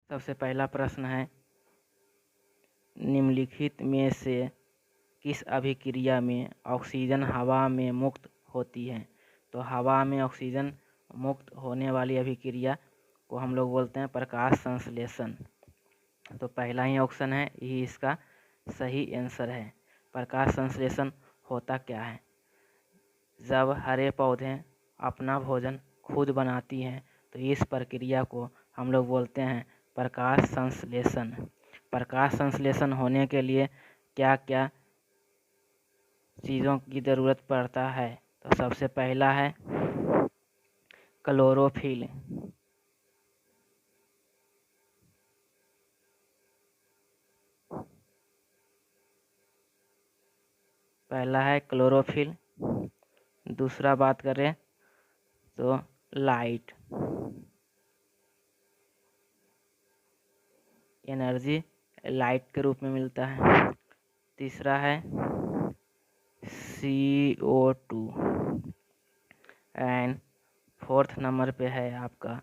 सबसे पहला प्रश्न है, निम्नलिखित में से किस अभिक्रिया में ऑक्सीजन हवा में मुक्त होती है। तो हवा में ऑक्सीजन मुक्त होने वाली अभिक्रिया को हम लोग बोलते हैं प्रकाश संश्लेषण। तो पहला ही ऑप्शन है, यही इसका सही आंसर है। प्रकाश संश्लेषण होता क्या है? जब हरे पौधे अपना भोजन खुद बनाती हैं तो इस प्रक्रिया को हम लोग बोलते हैं प्रकाश संश्लेषण। प्रकाश संश्लेषण होने के लिए क्या क्या चीज़ों की ज़रूरत पड़ता है? तो सबसे पहला है क्लोरोफिल। पहला है क्लोरोफिल। दूसरा बात करें तो लाइट, एनर्जी लाइट के रूप में मिलता है। तीसरा है CO2 एंड फोर्थ नंबर पे है आपका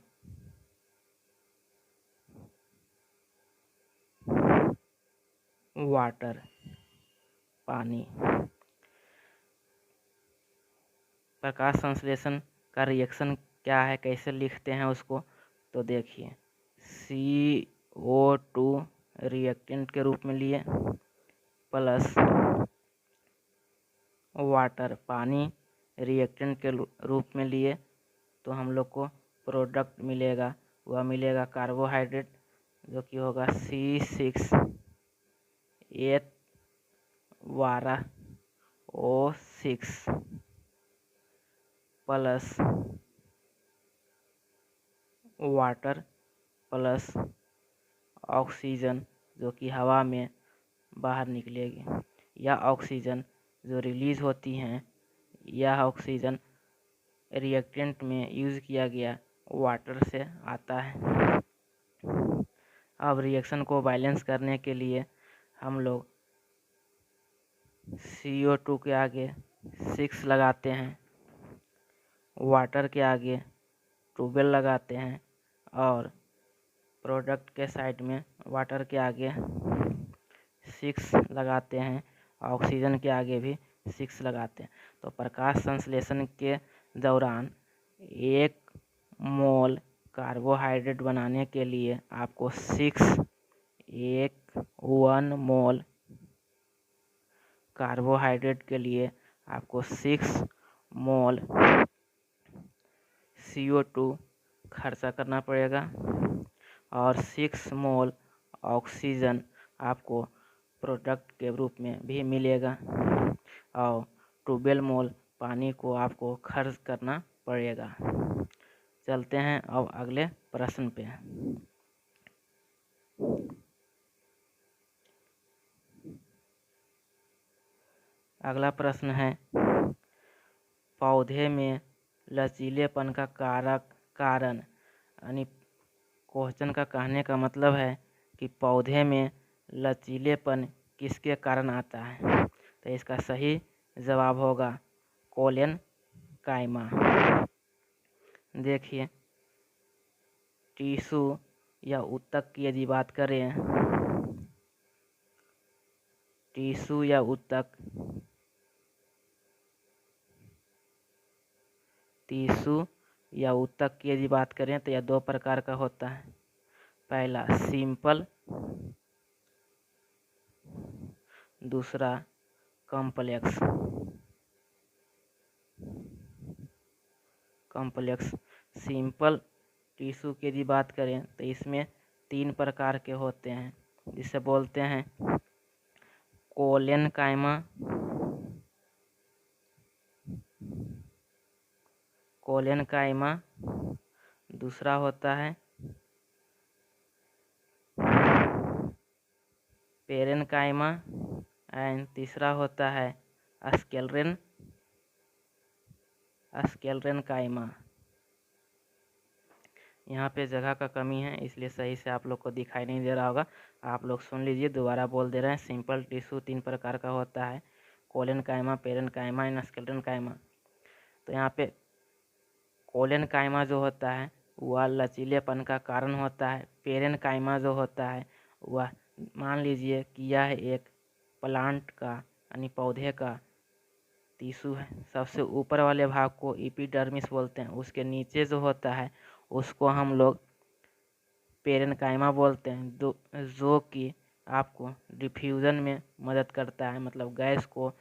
वाटर, पानी। प्रकाश संश्लेषण का रिएक्शन क्या है, कैसे लिखते हैं उसको? तो देखिए, CO2 रिएक्टेंट के रूप में लिए प्लस वाटर, पानी रिएक्टेंट के रूप में लिए तो हम लोग को प्रोडक्ट मिलेगा, वह मिलेगा कार्बोहाइड्रेट, जो कि होगा C6H12O6 plus water plus oxygen, जो कि हवा में बाहर निकलेगी। यह ऑक्सीजन जो रिलीज होती हैं, यह ऑक्सीजन रिएक्टेंट में यूज़ किया गया वाटर से आता है। अब रिएक्शन को बैलेंस करने के लिए हम लोग CO2 के आगे 6 लगाते हैं, वाटर के आगे 12 लगाते हैं और प्रोडक्ट के साइड में वाटर के आगे 6 लगाते हैं, ऑक्सीजन के आगे भी 6 लगाते हैं। तो प्रकाश संश्लेषण के दौरान 1 मोल कार्बोहाइड्रेट बनाने के लिए आपको 1 मोल कार्बोहाइड्रेट के लिए आपको 6 मोल CO2 खर्चा करना पड़ेगा और 6 मोल ऑक्सीजन आपको प्रोडक्ट के रूप में भी मिलेगा और 12 मोल पानी को आपको खर्च करना पड़ेगा। चलते हैं अब अगले प्रश्न पे। अगला प्रश्न है, पौधे में लचीलेपन का कारण यानी क्वेश्चन का कहने का मतलब है कि पौधे में लचीलेपन किसके कारण आता है। तो इसका सही जवाब होगा कोलेन काइमा। देखिए, टिश्यू या ऊतक की यदि बात करें, टिश्यू या ऊतक की यदि बात करें तो यह 2 प्रकार का होता है। पहला सिंपल, दूसरा कॉम्प्लेक्स। सिंपल टिश्यू की यदि बात करें तो इसमें 3 प्रकार के होते हैं, जिसे बोलते हैं कोलेन काइमा, दूसरा होता है पेरेनकाइमा एंड तीसरा होता है स्क्लेरेनकाइमा। यहाँ पे जगह का कमी है, इसलिए सही से आप लोग को दिखाई नहीं दे रहा होगा। आप लोग सुन लीजिए, दोबारा बोल दे रहे हैं। सिंपल टिश्यू 3 प्रकार का होता है, कोलेन काइमा, पेरेनकाइमा एंड स्क्लेरेनकाइमा। तो यहाँ पे कोलेन काइमा जो होता है वह लचीलेपन का कारण होता है। पेरेनकाइमा जो होता है वह, मान लीजिए कि यह एक प्लांट का यानी पौधे का टिश्यू है। सबसे ऊपर वाले भाग को एपिडर्मिस बोलते हैं। उसके नीचे जो होता है उसको हम लोग पेरेनकाइमा बोलते हैं, जो कि आपको डिफ्यूज़न में मदद करता है, मतलब गैस को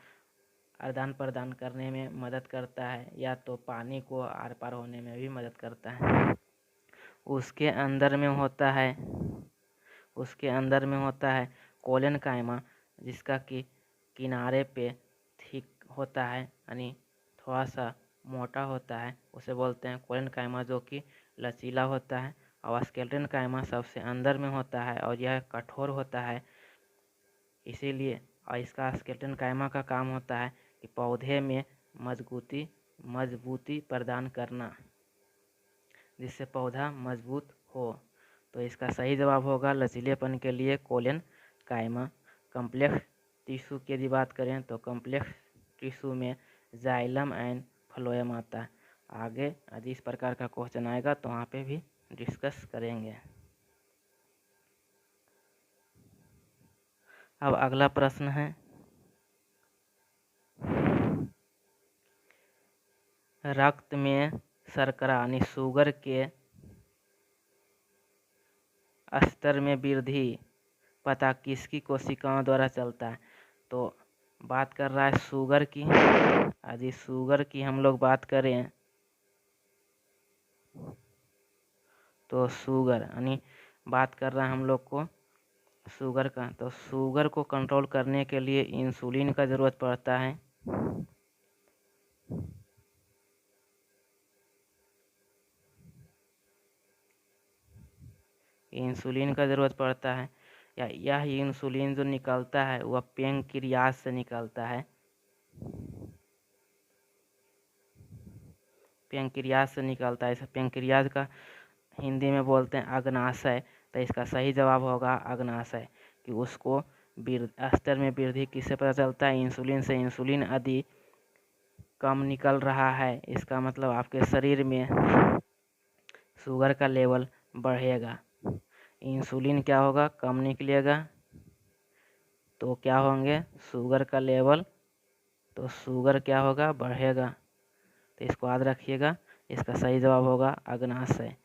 आदान प्रदान करने में मदद करता है, या तो पानी को आर पार होने में भी मदद करता है। उसके अंदर में होता है कोलेनकाइमा, जिसका कि किनारे पे थिक होता है यानी थोड़ा सा मोटा होता है, उसे बोलते हैं कोलेनकाइमा, जो कि लचीला होता है। और स्केलेटन काइमा सबसे अंदर में होता है और यह कठोर होता है, इसीलिए और इसका स्केलेटन काइमा का काम होता है कि पौधे में मजबूती प्रदान करना, जिससे पौधा मजबूत हो। तो इसका सही जवाब होगा लचीलेपन के लिए कोलेन काइमा। कम्प्लेक्स टिश्यू की यदि बात करें तो कम्प्लेक्स टिश्यू में जाइलम एंड फ्लोएम आता है। आगे यदि इस प्रकार का क्वेश्चन आएगा तो वहाँ पे भी डिस्कस करेंगे। अब अगला प्रश्न है, रक्त में शर्करा यानी शुगर के स्तर में वृद्धि पता किसकी कोशिकाओं द्वारा चलता है। तो बात कर रहा है शुगर की। यदि शुगर की हम लोग बात करें तो शुगर यानी बात कर रहा है हम लोग को शुगर का, तो शुगर को कंट्रोल करने के लिए इंसुलिन का ज़रूरत पड़ता है। इंसुलिन का ज़रूरत पड़ता है, या यह इंसुलिन जो निकलता है वह पैंक्रियाज से निकलता है। पैंक्रियाज से निकलता है। इस पैंक्रियाज का हिंदी में बोलते हैं अग्नाशय। तो इसका सही जवाब होगा अग्नाशय, कि उसको स्तर में वृद्धि किससे पता चलता है, इंसुलिन से। इंसुलिन यदि कम निकल रहा है इसका मतलब आपके शरीर में शुगर का लेवल बढ़ेगा। इंसुलिन क्या होगा, कम निकलेगा तो क्या होंगे शुगर का लेवल, तो शुगर क्या होगा, बढ़ेगा। तो इसको याद रखिएगा, इसका सही जवाब होगा अग्नाशय।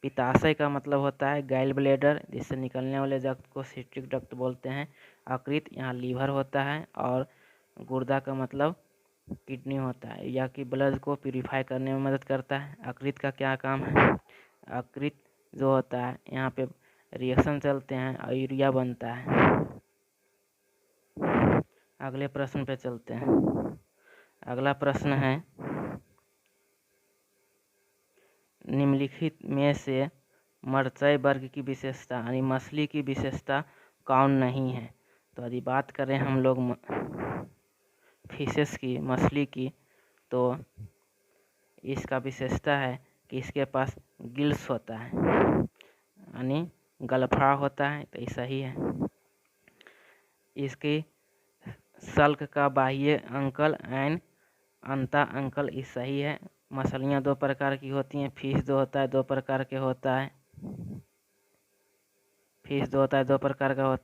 पित्ताशय का मतलब होता है गैल ब्लैडर, जिससे निकलने वाले रक्त को सिट्रिक डक्ट बोलते हैं। यकृत यहाँ लीवर होता है, और गुर्दा का मतलब किडनी होता है, या कि ब्लड को प्यूरिफाई करने में मदद करता है। यकृत का क्या काम है, यकृत जो होता है यहाँ पे रिएक्शन चलते हैं और यूरिया बनता है। अगले प्रश्न पे चलते हैं। अगला प्रश्न है, निम्नलिखित में से मत्स्य वर्ग की विशेषता यानी मछली की विशेषता कौन नहीं है। तो यदि बात करें हम लोग फिशेस की, मछली की, तो इसका विशेषता है कि इसके पास गिल्स होता है यानी गलफड़ा होता है। तो ये सही है। इसकी सल्क का बाह्य अंकल एंड अंता अंकल ये सही है। मछलियाँ दो प्रकार की होती हैं, फिश जो होता है दो प्रकार का होता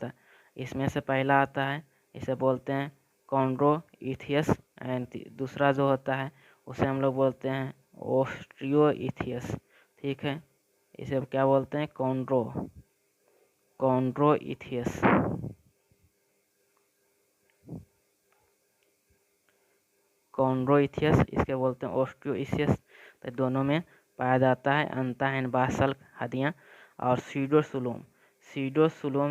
है। इसमें से पहला आता है, इसे बोलते हैं कॉन्ड्रोइथियस, एंड दूसरा जो होता है उसे हम लोग बोलते हैं ओस्ट्रियोइथियस। ठीक है, इसे क्या बोलते हैं, कॉन्ड्रोइथियस। कॉन्ड्रोइथियस इसके बोलते हैं ओस्ट्रियोइथियस। तो दोनों में पाया जाता है अंता एंड बासल्क हड्डियाँ। और सीडोसुलोम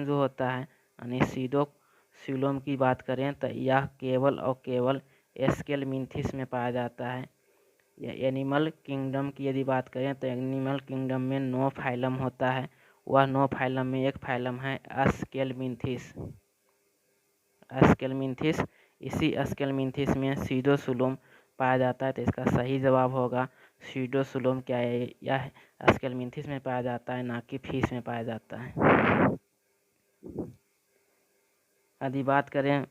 जो होता है यानी सीडोसुलोम की बात करें तो यह केवल एस्केलमिंथिस में पाया जाता है। एनिमल किंगडम की यदि बात करें तो एनिमल किंगडम में 9 फाइलम होता है। वह 9 फाइलम में एक फाइलम है एस्केलमिंथिस। इसी एस्केलमिंथिस में सीडोसुलोम पाया जाता है। तो इसका सही जवाब होगा सीडोसुलोम क्या है, यह एस्केलमिंथिस में पाया जाता है, ना कि फिश में पाया जाता है। यदि बात करें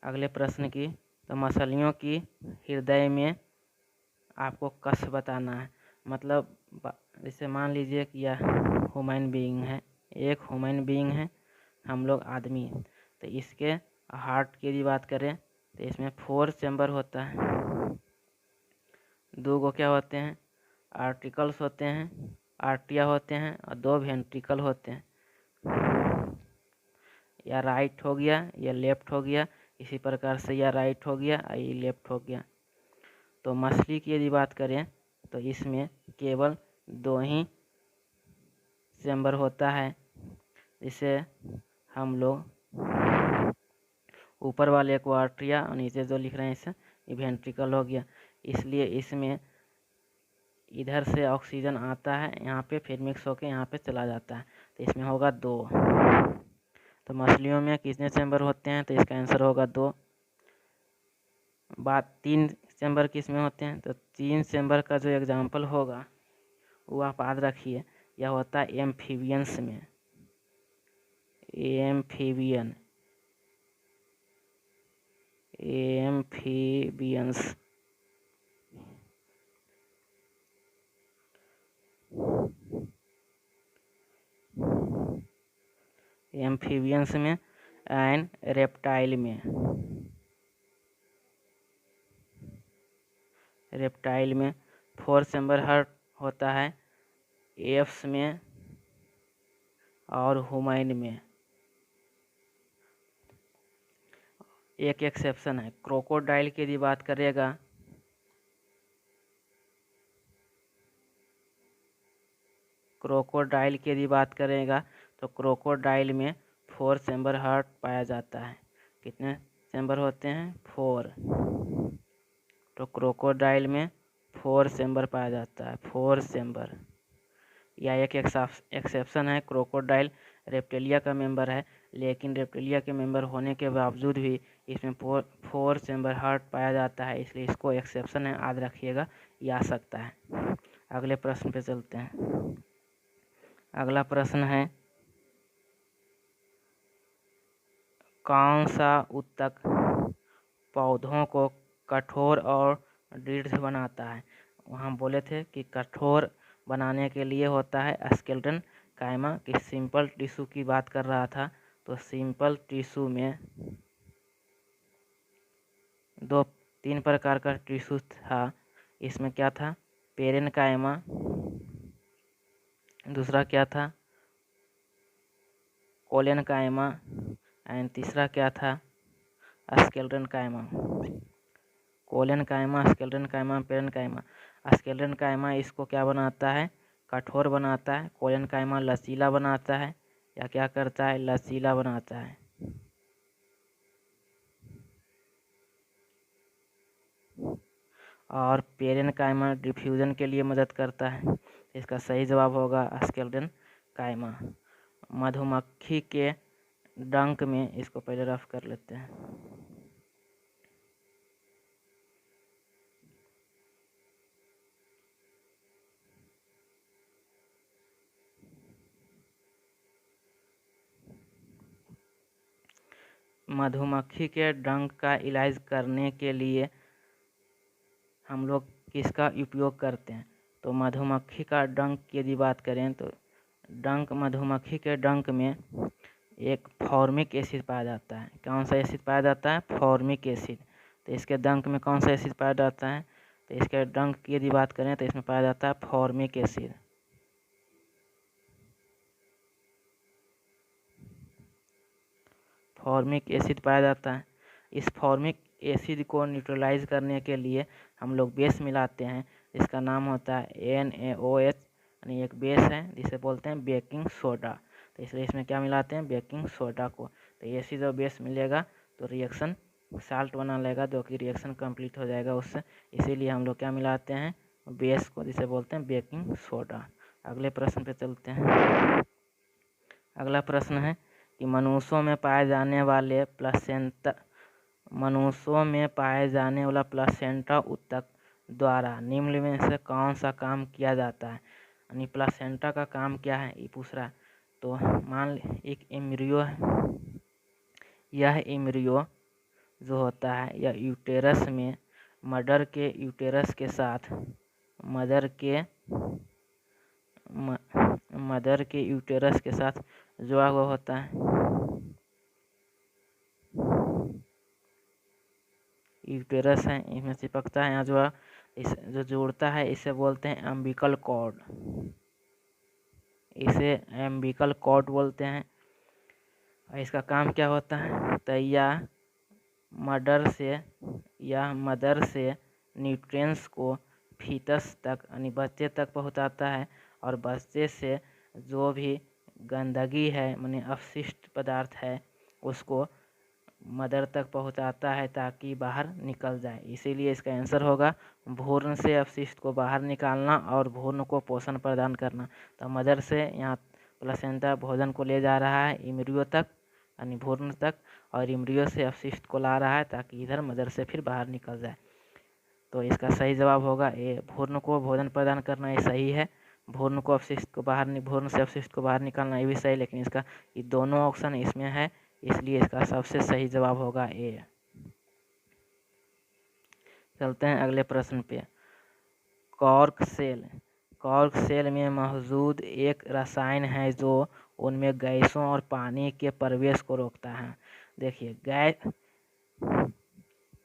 अगले प्रश्न की, तो मछलियों की हृदय में आपको कश बताना है। मतलब जैसे मान लीजिए कि यह ह्यूमन बीइंग है, एक ह्यूमन बीइंग है, हम लोग आदमी हैं, तो इसके हार्ट की यदि बात करें तो इसमें 4 चैम्बर होता है। 2 को क्या होते हैं, आर्टिकल्स होते हैं, आर्टिया होते हैं, और 2 वेंट्रिकल होते हैं। या राइट हो गया या लेफ्ट हो गया, इसी प्रकार से या राइट हो गया या ये लेफ्ट हो गया। तो मछली की यदि बात करें तो इसमें केवल 2 ही चैम्बर होता है। इसे हम लोग ऊपर वाले को आर्ट्रिया और नीचे जो लिख रहे हैं इसे वेंट्रिकल हो गया। इसलिए इसमें इधर से ऑक्सीजन आता है यहाँ पे, फिर मिक्स होकर यहाँ पे चला जाता है, तो इसमें होगा 2। तो मछलियों में कितने चैम्बर होते हैं, तो इसका आंसर होगा 2। 3 चैम्बर किस में होते हैं, तो 3 चैम्बर का जो एग्जाम्पल होगा वो आप याद रखिए, यह होता है एम्फीबियंस में। एम्फीबियंस एम्फीबियंस में एंड रेप्टाइल में। रेप्टाइल में 4 चैम्बर हार्ट होता है, एप्स में और ह्यूमन में। एक एक्सेप्शन है, क्रोकोडाइल की यदि बात करेगा तो क्रोकोडाइल में 4 चैम्बर हार्ट पाया जाता है। कितने चैम्बर होते हैं, 4। तो क्रोकोडाइल में 4 चैम्बर पाया जाता है, 4 चैम्बर। या एक एक्सेप्शन है, क्रोकोडाइल रेप्टिलिया का मेंबर है, लेकिन रेप्टिलिया के मेंबर होने के बावजूद भी इसमें 4 चैम्बर हार्ट पाया जाता है, इसलिए इसको एक्सेप्शन है, याद रखिएगा, ये आ सकता है। अगले प्रश्न पे चलते हैं। अगला प्रश्न है, कौन सा ऊतक पौधों को कठोर और दृढ़ बनाता है। वहाँ बोले थे कि कठोर बनाने के लिए होता है स्केलेटन कायमा, कि सिंपल टिश्यू की बात कर रहा था, तो सिंपल टिश्यू में 3 प्रकार का टिश्यू था। इसमें क्या था, पेरेन्काइमा, दूसरा क्या था कोलेनकाइमा, एंड तीसरा क्या था स्केलेटन कायमा। कोलेनकाइमा, स्केलेटन कायमा, पेरेन्काइमा। स्केलेटन कायमा इसको क्या बनाता है, कठोर बनाता है। कोलेनकाइमा लचीला बनाता है, या क्या करता है, लचीला बनाता है। और पेरेन्काइमा डिफ्यूजन के लिए मदद करता है। इसका सही जवाब होगा स्केलेटन कायमा। मधुमक्खी के डंक में, इसको पहले रफ कर लेते हैं। मधुमक्खी के डंक का इलाज करने के लिए हम लोग किसका उपयोग करते हैं, तो मधुमक्खी का डंक की यदि बात करें तो मधुमक्खी के डंक में एक फॉर्मिक एसिड पाया जाता है। कौन सा एसिड पाया जाता है, फॉर्मिक एसिड। तो इसके डंक में कौन सा एसिड पाया जाता है, तो इसके डंक की यदि बात करें तो इसमें पाया जाता है फॉर्मिक एसिड। फॉर्मिक एसिड पाया जाता है। इस फॉर्मिक एसिड को न्यूट्रलाइज करने के लिए हम लोग बेस मिलाते हैं, इसका नाम होता है NaOH, यानी एक बेस है जिसे बोलते हैं बेकिंग सोडा। तो इसलिए इसमें क्या मिलाते हैं, बेकिंग सोडा को। तो एसिड और बेस मिलेगा तो रिएक्शन साल्ट बना लेगा, जो कि रिएक्शन कंप्लीट हो जाएगा उससे। इसीलिए हम लोग क्या मिलाते हैं, बेस को, जिसे बोलते हैं बेकिंग सोडा। अगले प्रश्न पे चलते हैं। अगला प्रश्न है कि मनुष्यों में पाए जाने वाला प्लासेंटा ऊतक द्वारा निम्न में से कौन सा काम किया जाता है। यानी प्लासेंटा का काम क्या है, ये पूछ रहा है। तो मान एक एम्ब्रियो है, यह एम्ब्रियो जो होता है यह यूटेरस में मदर के मदर के यूटेरस के साथ जुड़ा हुआ होता है। यूटेरस है, इसमें चिपकता है, यहाँ जुड़ा, इस जो जोड़ता है इसे बोलते हैं अम्बिकल कॉर्ड, इसे अम्बिकल कॉर्ड बोलते हैं। और इसका काम क्या होता है, तो यह मदर से न्यूट्रिएंट्स को फीटस तक यानी बच्चे तक पहुंचाता है, और बच्चे से जो भी गंदगी है माने अपशिष्ट पदार्थ है उसको मदर तक पहुंचाता है ताकि बाहर निकल जाए। इसीलिए इसका आंसर होगा भ्रूण से अपशिष्ट को बाहर निकालना और भ्रूण को पोषण प्रदान करना। तो मदर से यहाँ प्लेसेंटा भोजन को ले जा रहा है इम्ब्रियो तक यानी भ्रूण तक, और इम्ब्रियो से अपशिष्ट को ला रहा है ताकि इधर मदर से फिर बाहर निकल जाए। तो इसका सही जवाब होगा ए, भ्रूण को भोजन प्रदान करना ये सही है, भ्रूण से अपशिष्ट को बाहर निकालना ये भी सही, लेकिन इसका ये दोनों ऑप्शन इसमें है, इसलिए इसका सबसे सही जवाब होगा ए। चलते हैं अगले प्रश्न पे। कॉर्क सेल में मौजूद एक रसायन है जो उनमें गैसों और पानी के प्रवेश को रोकता है। देखिए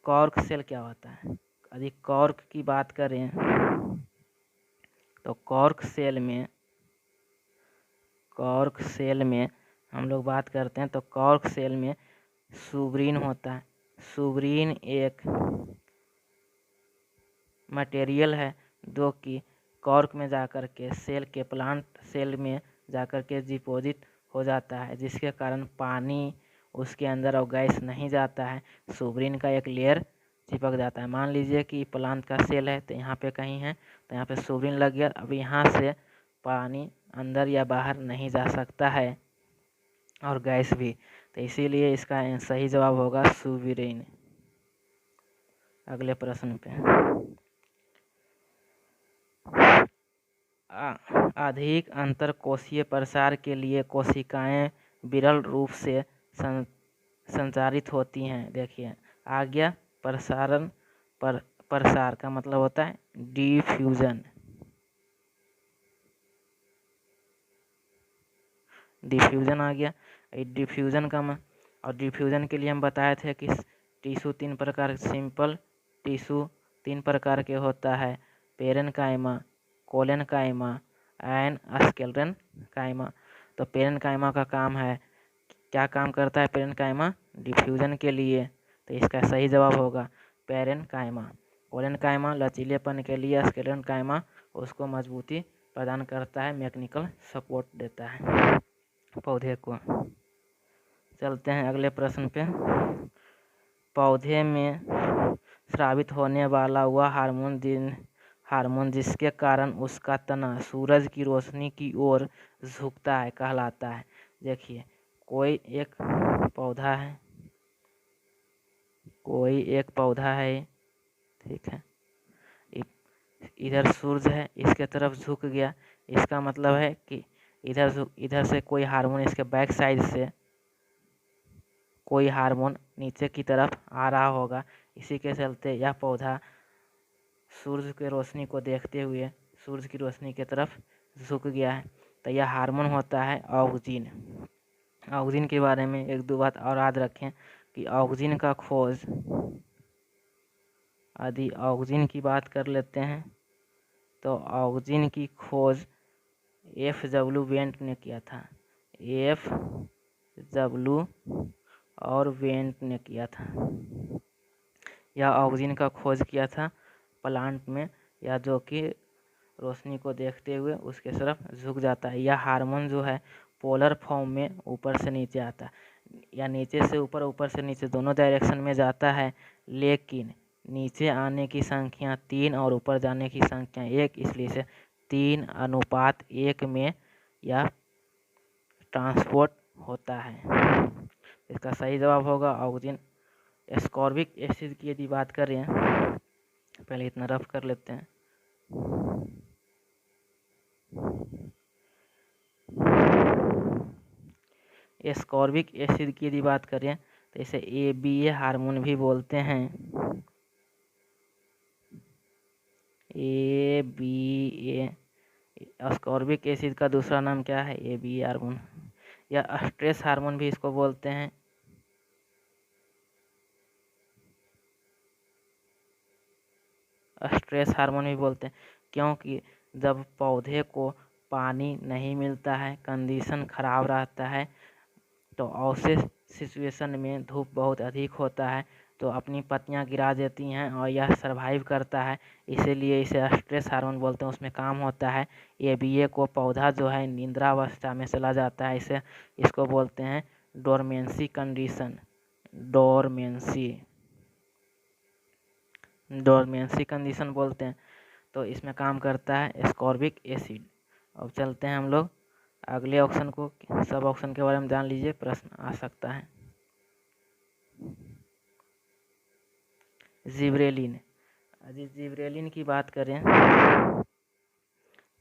कॉर्क सेल क्या होता है। यदि कॉर्क की बात करें तो कॉर्क सेल में हम लोग बात करते हैं तो कॉर्क सेल में सुब्रीन होता है। सुब्रीन एक मटेरियल है जो कि कॉर्क में जाकर के प्लांट सेल में जाकर के डिपॉजिट हो जाता है, जिसके कारण पानी उसके अंदर और गैस नहीं जाता है, सुब्रीन का एक लेयर चिपक जाता है। मान लीजिए कि प्लांट का सेल है तो यहाँ पे कहीं है तो यहाँ पे सुब्रीन लग गया, अब यहाँ से पानी अंदर या बाहर नहीं जा सकता है और गैस भी, तो इसीलिए इसका सही जवाब होगा सुब्रीन। अगले प्रश्न पे। अधिक अंतरकोशीय प्रसार के लिए कोशिकाएं विरल रूप से संचारित होती हैं। देखिए आ गया प्रसार का मतलब होता है डिफ्यूजन। डिफ्यूजन आ गया, डिफ्यूजन का और डिफ्यूजन के लिए हम बताए थे कि टिश्यू तीन प्रकार, सिंपल टिश्यू तीन प्रकार के होता है, पेरेन्काइमा, कोलेनकाइमा एंड स्क्लेरेनकाइमा। तो पेरेन्काइमा का काम है, क्या काम करता है पेरेन्काइमा, डिफ्यूजन के लिए, तो इसका सही जवाब होगा पेरेन्काइमा। कोलेनकाइमा लचीलेपन के लिए, स्क्लेरेनकाइमा उसको मजबूती प्रदान करता है, मैकेनिकल सपोर्ट देता है पौधे को। चलते हैं अगले प्रश्न पे। पौधे में स्रावित होने वाला वह हार्मोन जिसके कारण उसका तना सूरज की रोशनी की ओर झुकता है कहलाता है। देखिए कोई एक पौधा है, ठीक है, इधर सूरज है, इसके तरफ झुक गया, इसका मतलब है कि इधर से कोई हार्मोन, इसके बैक साइड से कोई हार्मोन नीचे की तरफ आ रहा होगा, इसी के चलते यह पौधा सूरज की रोशनी को देखते हुए सूरज की रोशनी की तरफ झुक गया है। तो यह हार्मोन होता है ऑक्सिन। ऑक्सिन के बारे में एक दो बात और याद रखें कि ऑक्सिन का खोज, यदि ऑक्सिन की बात कर लेते हैं तो ऑक्सिन की खोज F.W. वेंट ने किया था। F.W. और वेंट ने किया था। यह ऑक्सिन का खोज किया था प्लांट में, या जो कि रोशनी को देखते हुए उसके तरफ झुक जाता है। यह हार्मोन जो है पोलर फॉर्म में ऊपर से नीचे आता है, या नीचे से ऊपर, ऊपर से नीचे, दोनों डायरेक्शन में जाता है, लेकिन नीचे आने की संख्या 3 और ऊपर जाने की संख्या 1, इसलिए से 3:1 में यह ट्रांसपोर्ट होता है। इसका सही जवाब होगा ऑक्सिन। एस्कॉर्बिक एसिड की यदि बात करें, पहले इतना रफ कर लेते हैं। एस्कॉर्बिक एसिड की यदि बात करें तो इसे ABA हार्मोन भी बोलते हैं। ABA अस्कॉर्बिक एसिड का दूसरा नाम क्या है? ABA हार्मोन, या स्ट्रेस हार्मोन भी इसको बोलते हैं। स्ट्रेस हार्मोन भी बोलते हैं, क्योंकि जब पौधे को पानी नहीं मिलता है, कंडीशन खराब रहता है, तो ऐसे सिचुएशन में धूप बहुत अधिक होता है तो अपनी पत्तियां गिरा देती हैं और यह सरवाइव करता है, इसीलिए इसे स्ट्रेस हार्मोन बोलते हैं। उसमें काम होता है ABA को पौधा जो है निद्रावस्था में चला जाता है, इसको बोलते हैं डोरमेंसी कंडीशन। डोरमेंसी कंडीशन बोलते हैं। तो इसमें काम करता है एस्कॉर्बिक एसिड। अब चलते हैं हम लोग अगले ऑप्शन को, सब ऑप्शन के बारे में जान लीजिए, प्रश्न आ सकता है। जिब्रेलिन, यदि जिब्रेलिन की बात करें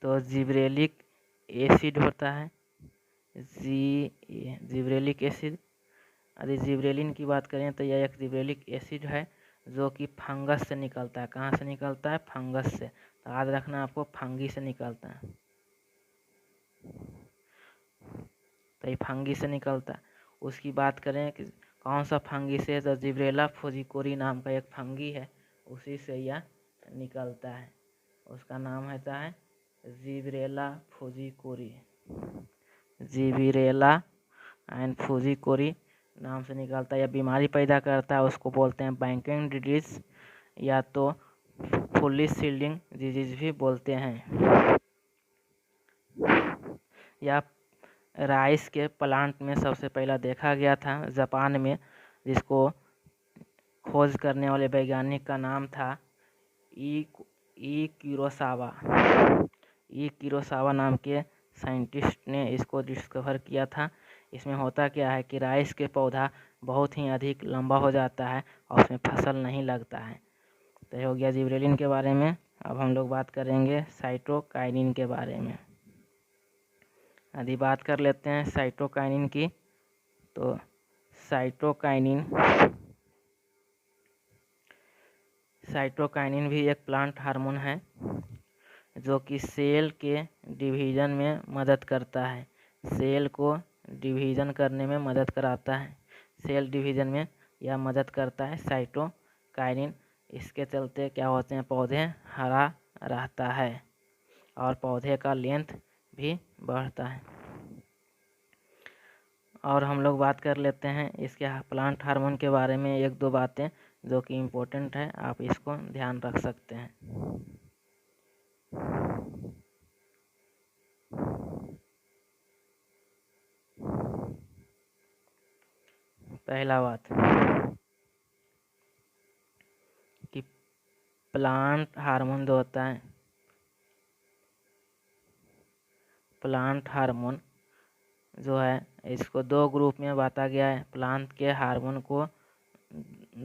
तो जिब्रेलिक एसिड होता है, जिब्रेलिक एसिड। यदि जिब्रेलिन की बात करें तो यह एक जिब्रेलिक एसिड है जो कि फंगस से निकलता है। कहाँ से निकलता है? फंगस से। तो याद रखना आपको, फंगी से निकलता है, तो ये फंगी से निकलता है। उसकी बात करें कि कौन सा फंगी से, तो जिब्रेला फुजिकोरी नाम का एक फंगी है, उसी से यह निकलता है। उसका नाम होता है जिब्रेला फुजिकोरी, जिब्रेला एंड फुजिकोरी नाम से निकलता है। यह बीमारी पैदा करता है, उसको बोलते हैं बैंकिंग डिजीज या तो फुली सील्डिंग डिजीज भी बोलते हैं। यह राइस के प्लांट में सबसे पहला देखा गया था जापान में, जिसको खोज करने वाले वैज्ञानिक का नाम था ई किरोसावा नाम के साइंटिस्ट ने इसको डिस्कवर किया था। इसमें होता क्या है कि राइस के पौधा बहुत ही अधिक लंबा हो जाता है और उसमें फसल नहीं लगता है। तो ये हो गया जिब्रेलिन के बारे में। अब हम लोग बात करेंगे साइटोकाइनिन के बारे में। यदि बात कर लेते हैं साइटोकाइनिन की, तो साइटोकाइनिन भी एक प्लांट हार्मोन है जो कि सेल के डिवीजन में मदद करता है, सेल को डिवीजन करने में मदद कराता है, सेल डिवीजन में यह मदद करता है साइटोकाइनिन। इसके चलते क्या होते हैं, पौधे हरा रहता है और पौधे का लेंथ भी बढ़ता है। और हम लोग बात कर लेते हैं इसके प्लांट हार्मोन के बारे में, एक दो बातें जो कि इम्पोर्टेंट है, आप इसको ध्यान रख सकते हैं। पहला बात कि प्लांट हार्मोन जो होता है, प्लांट हार्मोन जो है इसको दो ग्रुप में बांटा गया है। प्लांट के हार्मोन को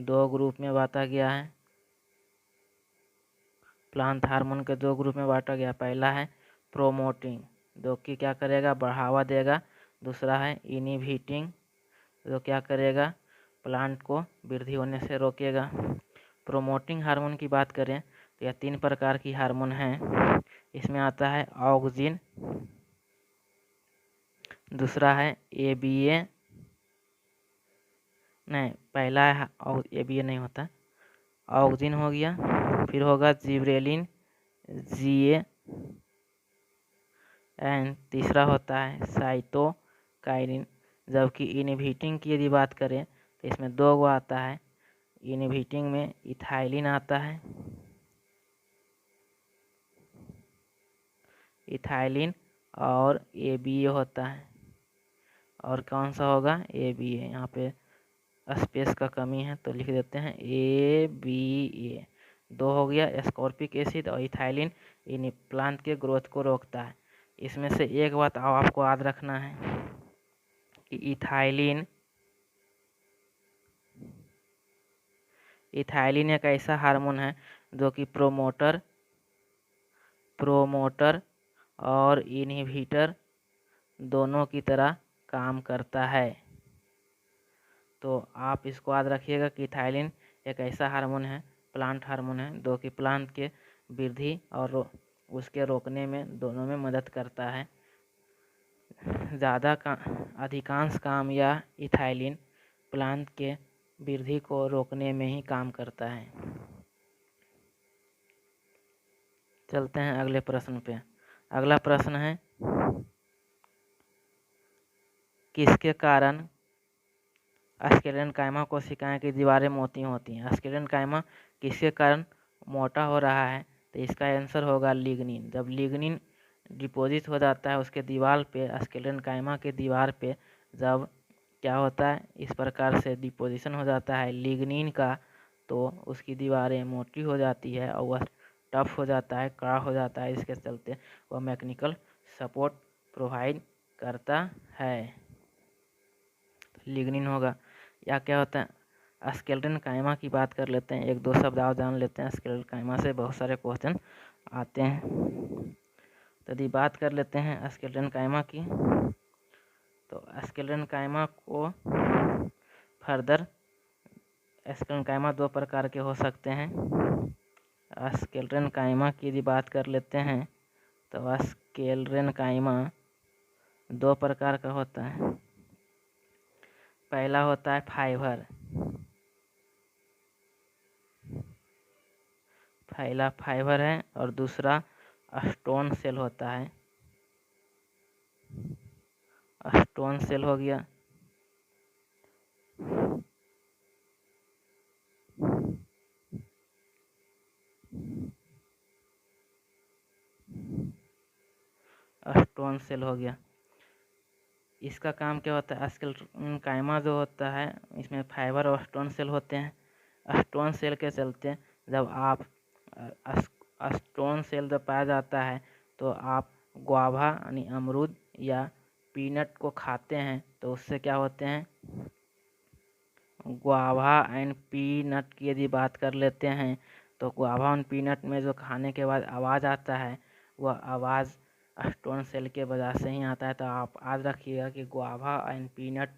दो ग्रुप में बांटा गया है, प्लांट हार्मोन के दो ग्रुप में बांटा गया। पहला है प्रोमोटिंग, जो कि क्या करेगा, बढ़ावा देगा। दूसरा है इनहिबिटिंग, जो क्या करेगा, प्लांट को वृद्धि होने से रोकेगा। प्रोमोटिंग हार्मोन की बात करें तो यह 3 प्रकार की हार्मोन है। इसमें आता है ऑक्सिन, दूसरा है ABA, नहीं पहला है ABA नहीं होता, ऑक्सिन हो गया, फिर होगा जिब्रेलिन GA, एंड तीसरा होता है साइटोकाइनिन। जबकि इनहिबिटिंग की यदि बात करें तो इसमें 2 गो आता है। इनहिबिटिंग में इथाइलिन आता है, इथाइलिन, और ABA होता है। और कौन सा होगा, ABA। यहाँ पे स्पेस का कमी है तो लिख देते हैं ABA। 2 हो गया, एस्कॉर्बिक एसिड और इथाइलिन इन प्लांट के ग्रोथ को रोकता है। इसमें से एक बात आपको याद रखना है कि इथाइलिन एक ऐसा हार्मोन है जो कि प्रोमोटर और इनहिबिटर दोनों की तरह काम करता है। तो आप इसको याद रखिएगा कि इथाइलिन एक ऐसा हार्मोन है, प्लांट हार्मोन है, जो कि प्लांट के वृद्धि और उसके रोकने में दोनों में मदद करता है। अधिकांश काम यह इथाइलिन प्लांट के वृद्धि को रोकने में ही काम करता है। चलते हैं अगले प्रश्न पे। अगला प्रश्न है, किसके कारण स्क्लेरेनकाइमा कोशिकाएं की दीवारें मोटी होती हैं? स्क्लेरेनकाइमा किसके कारण मोटा हो रहा है? तो इसका आंसर होगा लिग्निन। जब लिग्निन डिपॉजिट हो जाता है उसके दीवार पे, स्क्लेरेनकाइमा के दीवार पे, जब क्या होता है, इस प्रकार से डिपोजिशन हो जाता है लिग्निन का, तो उसकी दीवारें मोटी हो जाती है और वह टफ हो जाता है, कड़ा हो जाता है। इसके चलते वह मैकेनिकल सपोर्ट प्रोवाइड करता है, लिग्निन होगा। या क्या होता है, स्क्लेरेनकाइमा की बात कर लेते हैं, एक दो शब्द और जान लेते हैं। स्क्लेरेनकाइमा से बहुत सारे क्वेश्चन आते हैं, तो यदि बात कर लेते हैं स्क्लेरेनकाइमा की, तो स्क्लेरेनकाइमा को फर्दर स्क्लेरेनकाइमा दो प्रकार के हो सकते हैं। स्क्लेरेनकाइमा की यदि बात कर लेते हैं तो स्क्लेरेनकाइमा दो प्रकार का होता है। पहला होता है फाइबर, पहला फाइबर है, और दूसरा स्टोन सेल होता है। स्टोन सेल हो गया। स्टोन सेल हो गया। इसका काम क्या होता है, स्क्लेरेनकाइमा जो होता है इसमें फाइबर और स्टोन सेल होते हैं। स्टोन सेल के चलते जब आप स्टोन सेल जब पाया जाता है तो आप गुआवा यानी अमरूद या पीनट को खाते हैं तो उससे क्या होते हैं, गुआवा एंड पीनट की यदि बात कर लेते हैं तो गुआवा एंड पीनट में जो खाने के बाद आवाज़ आता है वह आवाज़ स्टोन सेल के वजह से ही आता है। तो आप याद रखिएगा कि गुआवा एंड पीनट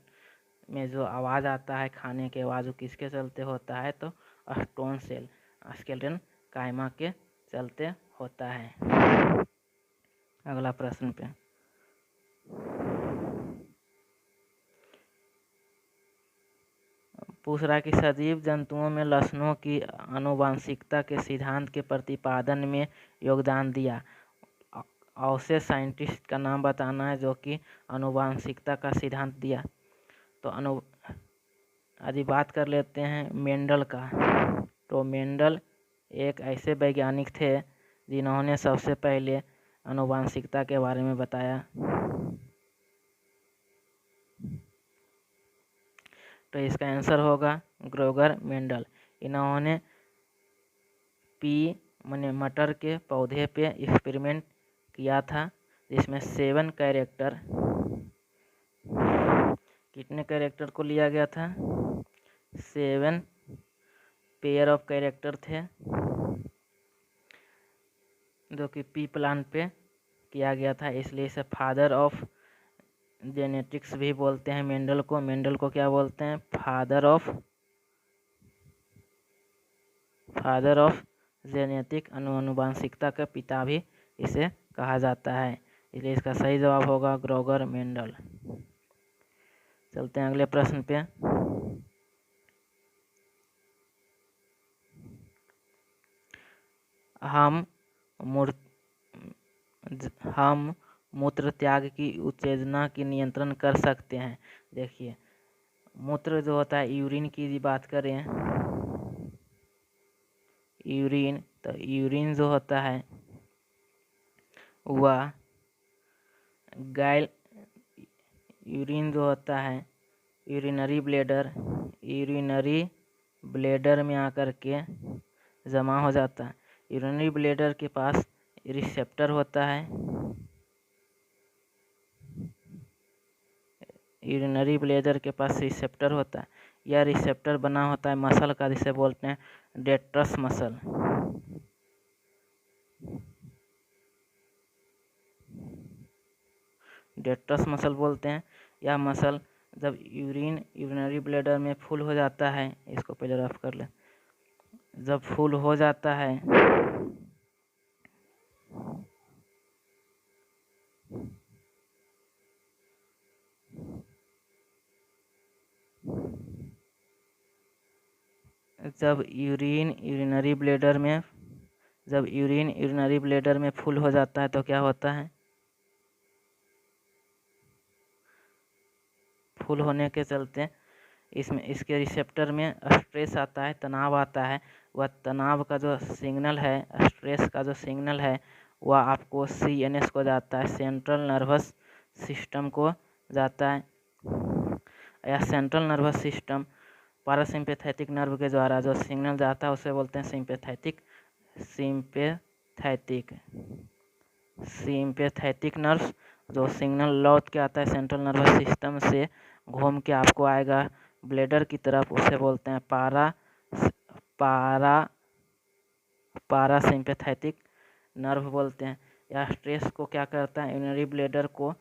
में जो आवाज़ आता है खाने के बाद वो किसके चलते होता है, तो स्टोन सेल स्क्लेरेनकाइमा के चलते होता है। अगला प्रश्न पे, पूछ रहा है कि सजीव जंतुओं में लक्षणों की आनुवंशिकता के सिद्धांत के प्रतिपादन में योगदान दिया। ऐसे साइंटिस्ट का नाम बताना है जो कि आनुवंशिकता का सिद्धांत दिया। तो यदि बात कर लेते हैं मेंडल का, तो मेंडल एक ऐसे वैज्ञानिक थे जिन्होंने सबसे पहले आनुवंशिकता के बारे में बताया। तो इसका आंसर होगा ग्रेगर मेंडल। इन्होंने मटर के पौधे पे एक्सपेरिमेंट किया था जिसमें 7 कैरेक्टर, कितने कैरेक्टर को लिया गया था, 7 पेयर ऑफ कैरेक्टर थे जो कि पी प्लांट पे किया गया था, इसलिए इसे फादर ऑफ जेनेटिक्स भी बोलते हैं मेंडल को। मेंडल को क्या बोलते हैं, फादर ऑफ जेनेटिक, आनुवंशिकता का पिता भी इसे कहा जाता है, इसलिए इसका सही जवाब होगा ग्रेगर मेंडल। चलते हैं अगले प्रश्न पे। हम मूत्र त्याग की उत्तेजना की नियंत्रण कर सकते हैं। देखिए, मूत्र जो होता है, यूरिन की यदि बात करें, यूरिन, तो यूरिन जो होता है वह यूरिन जो होता है यूरिनरी ब्लेडर में आकर के जमा हो जाता है। यूरिनरी ब्लेडर के पास रिसेप्टर होता है, यूरिनरी ब्लेडर के पास रिसेप्टर होता है। यह रिसेप्टर बना होता है मसल का, जिसे बोलते हैं डेट्रस मसल। डेट्रस मसल बोलते हैं। यह मसल जब यूरिनरी ब्लेडर में फुल हो जाता है, इसको पहले रफ कर ले, जब फुल हो जाता है जब यूरिन यूरिनरी ब्लैडर में फुल हो जाता है तो क्या होता है? फुल होने के चलते इसके रिसेप्टर में स्ट्रेस आता है, तनाव आता है। वह तनाव का जो सिग्नल है, स्ट्रेस का जो सिग्नल है, वह आपको CNS को जाता है, सेंट्रल नर्वस सिस्टम को जाता है। यह central nervous system parasympathetic nerve के द्वारा जो सिग्नल जाता है उसे बोलते हैं सिंपैथेटिक नर्व। जो सिग्नल लौट के आता है सेंट्रल नर्वस सिस्टम से घूम के आपको आएगा ब्लैडर की तरफ, उसे बोलते हैं पारासिम्पैथेटिक नर्व बोलते हैं। यह स्ट्रेस को क्या करता है? यूरिनरी ब्लैडर को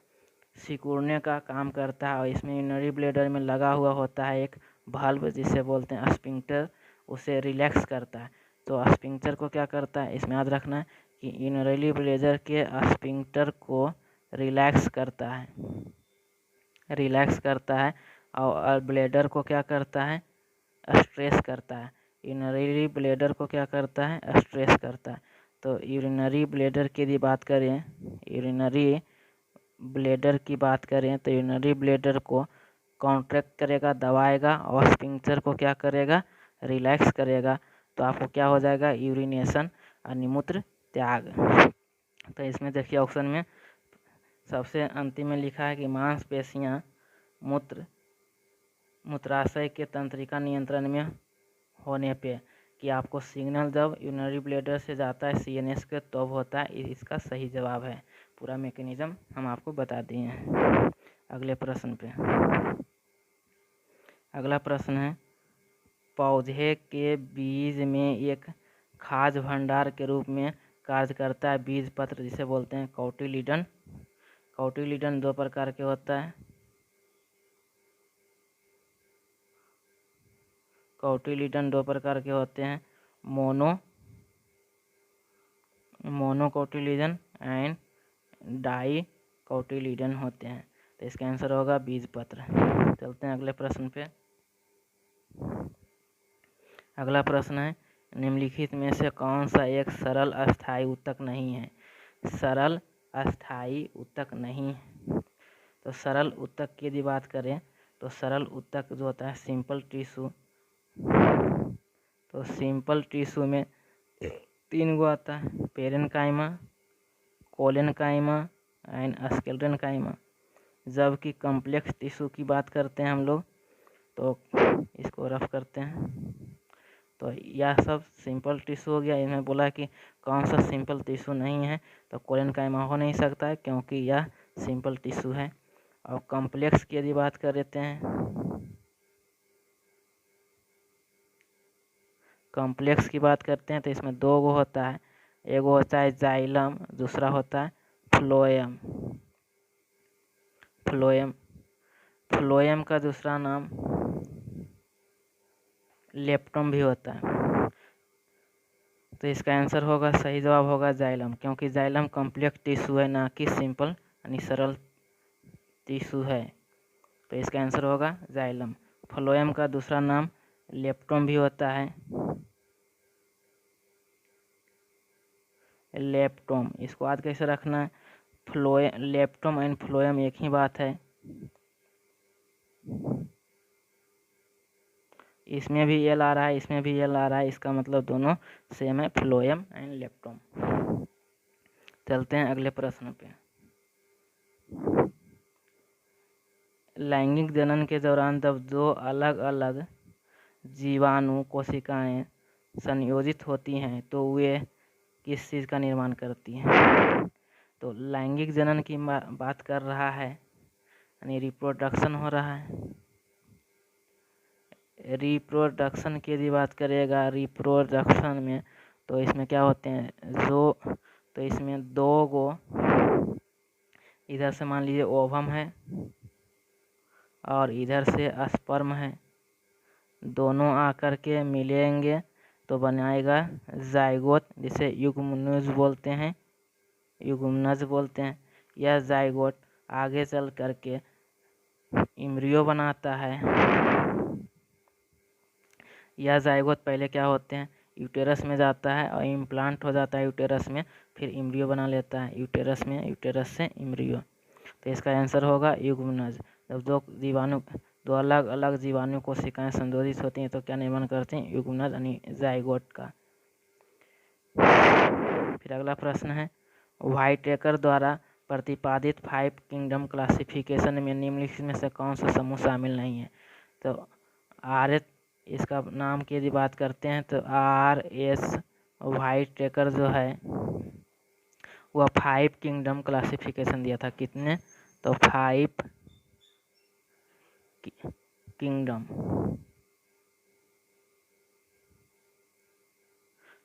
सिकुड़ने का काम करता है और इसमें यूरिनरी ब्लैडर में लगा हुआ होता है एक वाल्व जिसे बोलते हैं स्फिंक्टर, उसे रिलैक्स करता है। तो स्फिंक्टर को क्या करता है? इसमें याद रखना है कि यूरिनरी ब्लैडर के स्फिंक्टर को रिलैक्स करता है और ब्लैडर को क्या करता है? स्ट्रेस करता है। यूरिनरी ब्लैडर को क्या करता है? स्ट्रेस करता है। तो यूरिनरी ब्लैडर की बात करें तो यूरिनरी ब्लैडर को कॉन्ट्रैक्ट करेगा, दबाएगा और स्फिंक्टर को क्या करेगा? रिलैक्स करेगा। तो आपको क्या हो जाएगा? यूरिनेशन, मूत्र त्याग। तो इसमें देखिए ऑप्शन में सबसे अंतिम में लिखा है कि मांसपेशियां मूत्राशय के तंत्रिका नियंत्रण में होने पे कि आपको सिग्नल जब यूरिनरी ब्लैडर से जाता है CNS के तब होता है। इसका सही जवाब है। पूरा मैकेनिज्म हम आपको बता दिए हैं। अगले प्रश्न पे, अगला प्रश्न है, पौधे के बीज में एक खाद्य भंडार के रूप में कार्य करता है बीज पत्र जिसे बोलते हैं कोटिलीडन। कोटिलीडन दो प्रकार के होता है। कोटिलीडन दो प्रकार के होते हैं, मोनोकोटिलीडन एंड डाई कोटिलीडन होते हैं। तो इसका आंसर होगा बीज पत्र। चलते हैं अगले प्रश्न पे। अगला प्रश्न है, निम्नलिखित में से कौन सा एक सरल अस्थायी ऊतक नहीं है? सरल अस्थायी ऊतक नहीं। तो सरल ऊतक की यदि बात करें तो सरल ऊतक जो होता है सिंपल टिश्यू, तो सिंपल टिश्यू में 3 गो आता है, पेरेन्काइमा, कोलेनकाइमा एंड स्केलेटनकाइमा। जबकि कॉम्प्लेक्स टिश्यू की बात करते हैं हम लोग, तो इसको रफ करते हैं। तो यह सब सिंपल टिश्यू हो गया। इन्हें बोला कि कौन सा सिंपल टिश्यू नहीं है, तो कोलेनकाइमा हो नहीं सकता है क्योंकि यह सिंपल टिश्यू है। और कॉम्प्लेक्स की यदि बात कर लेते हैं, कॉम्प्लेक्स की बात करते हैं तो इसमें 2 गो होता है। एक होता है जाइलम, दूसरा होता है फ्लोएम। फ्लोएम का दूसरा नाम लेप्टम भी होता है। तो इसका आंसर होगा, सही जवाब होगा जाइलम, क्योंकि जाइलम कॉम्प्लेक्स टिश्यू है, ना कि सिंपल यानी सरल टिश्यू है। तो इसका आंसर होगा जाइलम। फ्लोएम का दूसरा नाम लेप्टम भी होता है। लेप्टम, इसको याद कैसे रखना है? लेप्टम एंड फ्लोएम एक ही बात है। इसमें भी एल आ रहा है, इसमें भी एल आ रहा है, इसका मतलब दोनों सेम है, फ्लोएम एंड लेप्टम। चलते हैं अगले प्रश्न पे। लैंगिक जनन के दौरान जब 2 अलग अलग जीवाणु कोशिकाएं संयोजित होती हैं तो वे किस चीज़ का निर्माण करती हैं? तो लैंगिक जनन की बात कर रहा है, यानी रिप्रोडक्शन हो रहा है। रिप्रोडक्शन की यदि बात करेगा, रिप्रोडक्शन में तो इसमें क्या होते हैं, तो इसमें 2 गो, इधर से मान लीजिए ओवम है और इधर से स्पर्म है, दोनों आकर के मिलेंगे तो बनाएगा जाइगोट, जिसे युग्मनज बोलते हैं। यह जाइगोट आगे चल करके एम्ब्रियो बनाता है। यह जाइगोट पहले क्या होते हैं, यूटेरस में जाता है और इम्प्लांट हो जाता है यूटेरस में, फिर एम्ब्रियो बना लेता है यूटेरस में, यूटेरस से एम्ब्रियो। तो इसका आंसर होगा युग्मनज। जब दो अलग अलग जीवाणु कोशिकाएं संशोधित होती हैं तो क्या निर्माण करते हैं, युग्मनज यानी जाइगोट का। फिर अगला प्रश्न है, व्हाइटेकर द्वारा प्रतिपादित 5 किंगडम क्लासिफिकेशन में निम्नलिखित में से कौन सा समूह शामिल नहीं है। तो इसका नाम की यदि बात करते हैं तो RS व्हाइटेकर जो है वह 5 किंगडम क्लासिफिकेशन दिया था। कितने, तो 5 kingdom,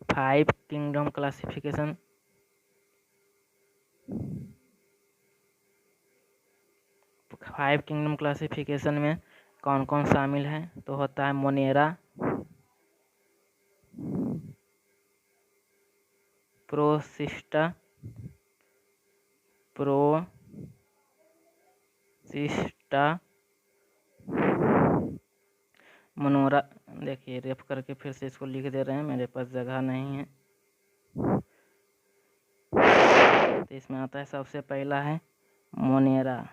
5 kingdom classification. Five kingdom classification में कौन कौन शामिल है, तो होता है मोनेरा, प्रोसिस्टा, मनोरा। देखिए रेफ करके फिर से इसको लिख दे रहे हैं, मेरे पास जगह नहीं है। तो इसमें आता है सबसे पहला है मोनेरा,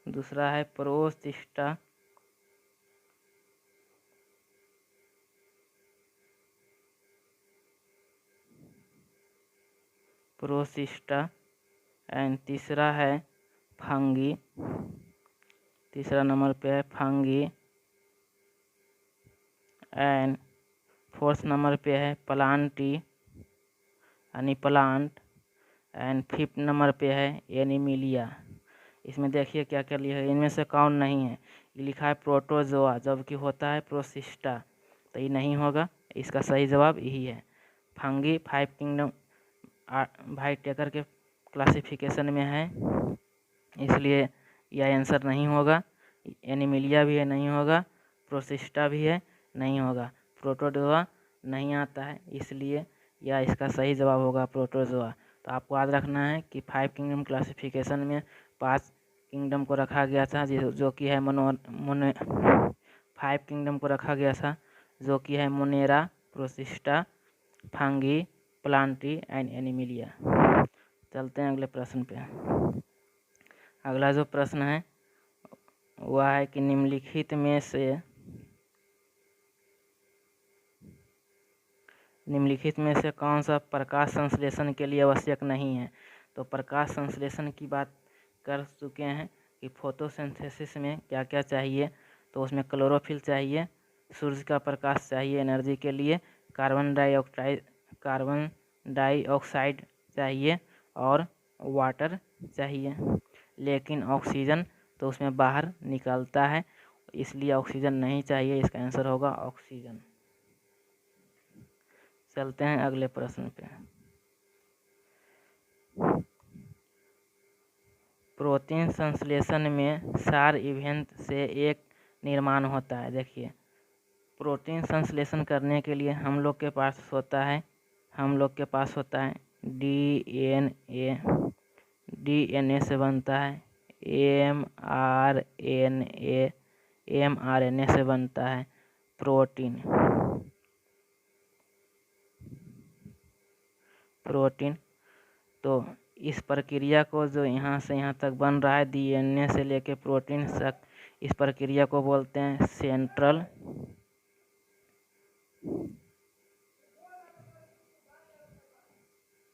दूसरा है प्रोसिस्टा, एंड तीसरा है फंगी, तीसरा नंबर पे है फंगी, एंड फोर्थ नंबर पे है प्लांटी यानी प्लांट, एंड फिफ्थ नंबर पे है एनिमिलिया। इसमें देखिए क्या क्या लिखा है, इनमें से कौन नहीं है। ये लिखा है प्रोटोजोआ जबकि होता है प्रोसिस्टा, तो ये नहीं होगा, इसका सही जवाब यही है। फंगी 5 किंगडम व्हाइटेकर के क्लासिफिकेशन में है, इसलिए यह आंसर नहीं होगा। एनिमिलिया भी है, नहीं होगा। प्रोसिस्टा भी है, नहीं होगा। प्रोटोजोआ नहीं आता है, इसलिए यह इसका सही जवाब होगा प्रोटोजोआ। तो आपको याद रखना है कि 5 किंगडम क्लासिफिकेशन में 5 किंगडम को रखा गया था जो कि है 5 किंगडम को रखा गया था जो कि है monera, protista, fungi, plantae and animalia. चलते हैं अगले प्रश्न पे। अगला जो प्रश्न है वह है कि निम्नलिखित में से कौन सा प्रकाश संश्लेषण के लिए आवश्यक नहीं है। तो प्रकाश संश्लेषण की बात कर चुके हैं कि फोटोसिंथेसिस में क्या क्या चाहिए, तो उसमें क्लोरोफिल चाहिए, सूर्य का प्रकाश चाहिए एनर्जी के लिए, कार्बन डाइऑक्साइड चाहिए और वाटर चाहिए। लेकिन ऑक्सीजन तो उसमें बाहर निकलता है, इसलिए ऑक्सीजन नहीं चाहिए, इसका आंसर होगा ऑक्सीजन। चलते हैं अगले प्रश्न पे। प्रोटीन संश्लेषण में क्षार इवेंट से एक निर्माण होता है। देखिए प्रोटीन संश्लेषण करने के लिए हम लोग के पास होता है डीएनए से बनता है, एमआरएनए से बनता है प्रोटीन। तो इस प्रक्रिया को जो यहाँ से यहाँ तक बन रहा है डीएनए से लेके प्रोटीन तक, इस प्रक्रिया को बोलते हैं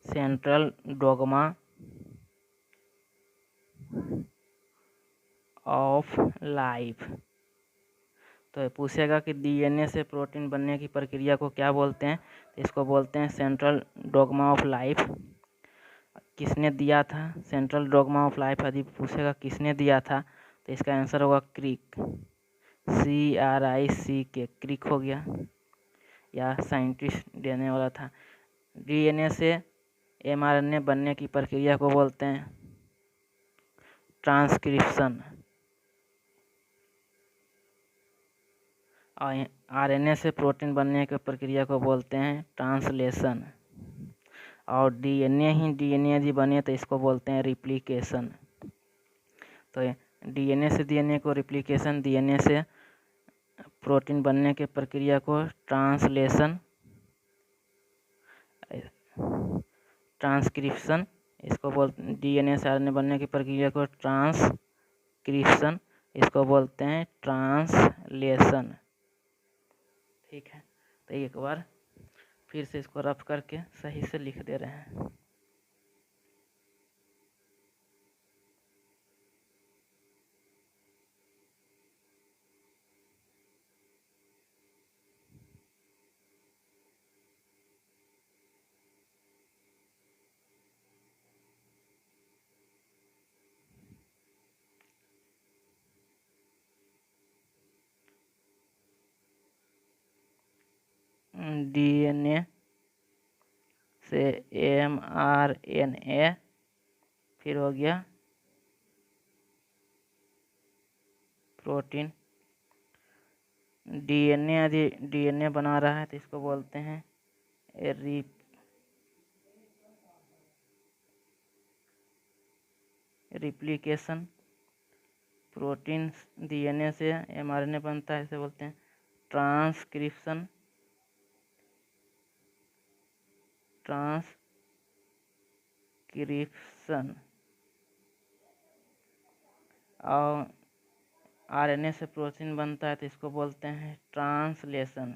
सेंट्रल डोग्मा ऑफ लाइफ। तो पूछेगा कि डीएनए से प्रोटीन बनने की प्रक्रिया को क्या बोलते हैं, तो इसको बोलते हैं सेंट्रल डोग्मा ऑफ लाइफ। किसने दिया था सेंट्रल डोग्मा ऑफ लाइफ, यदि पूछेगा किसने दिया था तो इसका आंसर होगा क्रिक, CRIC, क्रिक हो गया, या साइंटिस्ट देने वाला था। डीएनए से एमआरएनए बनने की प्रक्रिया को बोलते हैं ट्रांसक्रिप्शन। आरएनए से प्रोटीन बनने की प्रक्रिया को बोलते हैं ट्रांसलेशन, और डीएनए यदि बने तो इसको बोलते हैं रिप्लिकेशन। तो डीएनए से डीएनए को रिप्लिकेशन, डीएनए से प्रोटीन बनने की प्रक्रिया को ट्रांसलेशन, ट्रांसक्रिप्शन इसको बोलते हैं। डीएनए से आरएनए बनने की प्रक्रिया को ट्रांसक्रिप्शन, इसको बोलते हैं ट्रांसलेशन। ठीक है, तो एक बार फिर से इसको रफ करके सही से लिख दे रहे हैं। डीएनए से एमआरएनए, फिर हो गया प्रोटीन। डीएनए यदि डीएनए बना रहा है तो इसको बोलते हैं रिप्लिकेशन। प्रोटीन डीएनए से एमआरएनए बनता है, इसे बोलते हैं ट्रांसक्रिप्शन। और आरएनए से प्रोटीन बनता है तो इसको बोलते हैं ट्रांसलेशन।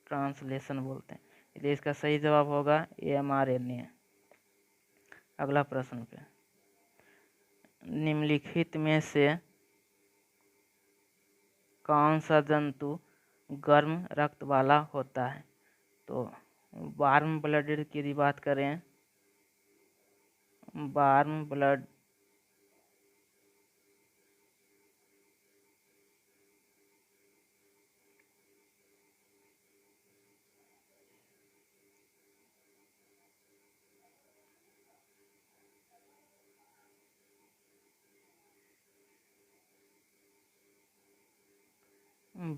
ट्रांसलेशन बोलते हैं, इसलिए इसका सही जवाब होगा एमआरएनए। अगला प्रश्न पे, निम्नलिखित में से कौन सा जंतु गर्म रक्त वाला होता है? तो वार्म ब्लडेड की यदि बात करें, warm blood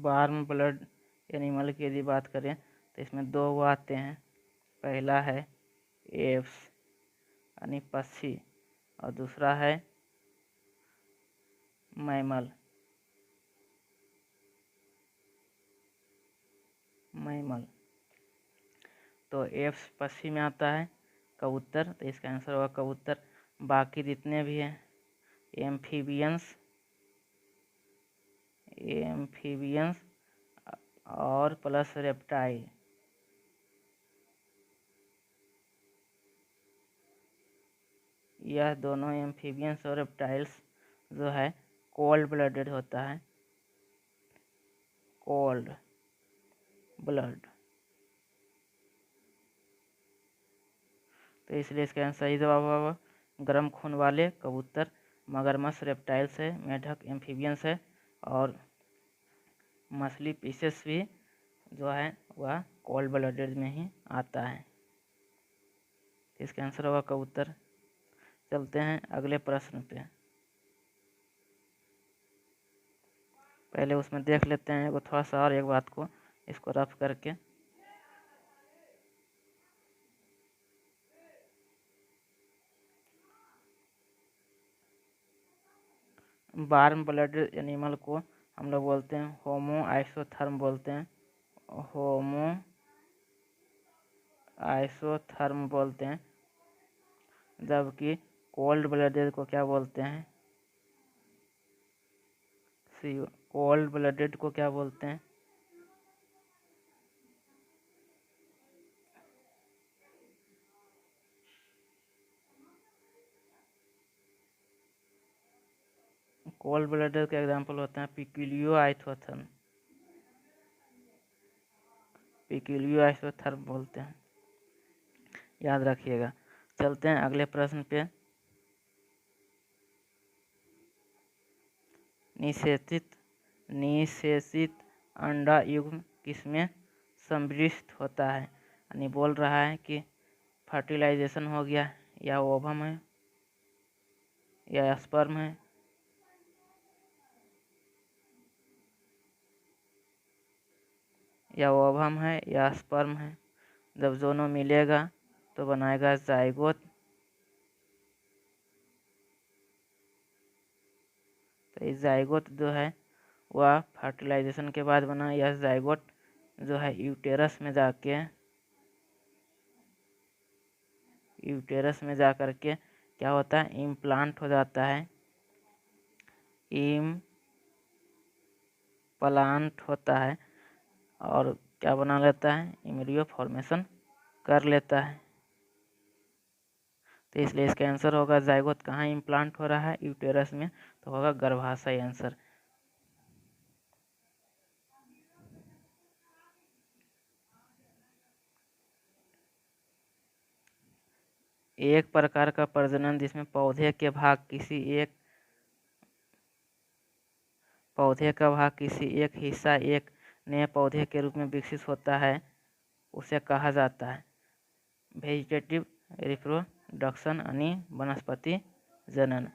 warm blood animal की यदि बात करें तो इसमें दो वो आते हैं। पहला है एप्स यानी पक्षी, और दूसरा है मैमल। तो एप्स पक्षी में आता है, कबूतर, तो इसका आंसर होगा कबूतर। बाकी जितने भी हैं एम्फीबियंस और प्लस रेप्टाइल, यह दोनों एम्फीबियंस और रेप्टाइल्स जो है कोल्ड ब्लडेड होता है, कोल्ड ब्लड। तो इसलिए इसका सही जवाब होगा गर्म खून वाले कबूतर। मगरमच्छ रेप्टाइल्स है, मेढक एम्फीबियंस है, और मछली पीसेस भी जो है वह कोल्ड ब्लडेड में ही आता है। इसका आंसर होगा कबूतर। चलते हैं अगले प्रश्न पे, पहले उसमें देख लेते हैं वो थोड़ा सा और एक बात को, इसको रफ करके। वार्म ब्लडेड एनिमल को हम लोग बोलते हैं होमो आइसोथर्म बोलते हैं, होमो आइसोथर्म बोलते हैं। जबकि कोल्ड ब्लडेड को क्या बोलते हैं? कोल्ड ब्लडेड को क्या बोलते हैं? कोल्ड ब्लडेड का एग्जाम्पल होता है पिक्यूलियो आइसोथर्म बोलते हैं, याद रखिएगा। चलते हैं अगले प्रश्न पे, निषेचित अंडा युग्म किसमें सम्मिलित होता है? यानी बोल रहा है कि फर्टिलाइजेशन हो गया या ओवम है या स्पर्म है, या ओवम है या स्पर्म है। जब दोनों मिलेगा तो बनाएगा जाइगोट। तो इस जाइगोट जो है वह फर्टिलाइजेशन के बाद बना। यह जाइगोट जो है यूटेरस में जा कर के क्या होता है, इम्प्लांट हो जाता है, इम्प्लांट होता है और क्या बना लेता है, एम्ब्रियो फॉर्मेशन कर लेता है। तो इसलिए इसका आंसर होगा जाइगोट कहाँ इम्प्लांट हो रहा है, यूटेरस में, तो होगा गर्भाशय आंसर। एक प्रकार का प्रजनन जिसमें पौधे का भाग किसी एक हिस्सा एक नए पौधे के रूप में विकसित होता है, उसे कहा जाता है वेजिटेटिव रिप्रोडक्शन यानी वनस्पति जनन।